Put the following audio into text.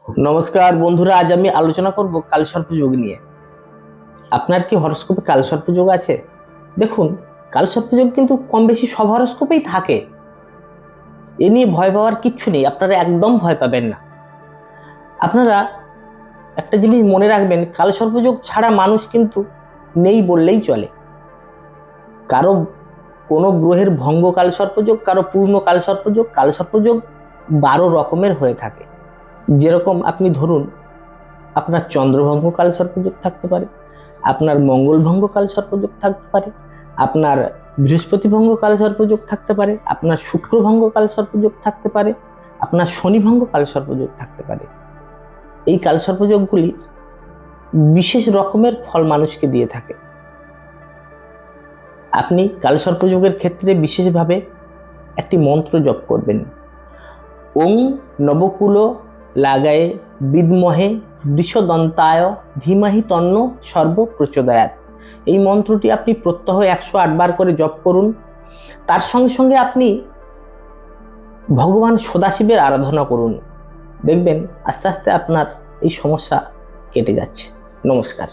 নমস্কার বন্ধুরা, আজ আমি আলোচনা করব কালসর্প যোগ নিয়ে। আপনার কি হরোস্কোপে কালসর্প যোগ আছে? দেখুন, কালসর্প যোগ কিন্তু কম বেশি সব হরোস্কোপেই থাকে। এ নিয়ে ভয় পাওয়ার কিচ্ছু নেই, আপনারা একদম ভয় পাবেন না। আপনারা একটা জিনিস মনে রাখবেন, কালসর্প যোগ ছাড়া মানুষ কিন্তু নেই বললেই চলে। কারো কোনো গ্রহের ভঙ্গ কালসর্প যোগ, কারো পূর্ণ কালসর্প যোগ। কালসর্প যোগ 12 রকমের হয়ে থাকে। যেরকম আপনি ধরুন, আপনার চন্দ্রভঙ্গ কালসর্পযোগ থাকতে পারে, আপনার মঙ্গলভঙ্গ কালসর্পযোগ থাকতে পারে, আপনার বৃহস্পতিভঙ্গ কালসর্পযোগ থাকতে পারে, আপনার শুক্রভঙ্গ কালসর্পযোগ থাকতে পারে, আপনার শনিভঙ্গ কালসর্পযোগ থাকতে পারে। এই কালসর্পযোগগুলি বিশেষ রকমের ফল মানুষকে দিয়ে থাকে। আপনি কালসর্পযোগের ক্ষেত্রে বিশেষভাবে একটি মন্ত্র জপ করবেন। ওং নবকুল লাগায়ে বিদ্মহে বৃষদন্তায় ধীমহি তন্ন সর্ব প্রচোদয়াৎ। এই মন্ত্রটি আপনি প্রত্যহ 108 বার করে জপ করুন। তার সঙ্গে সঙ্গে আপনি ভগবান সদাশিবের আরাধনা করুন। দেখবেন আস্তে আস্তে আপনার এই সমস্যা কেটে যাচ্ছে। নমস্কার।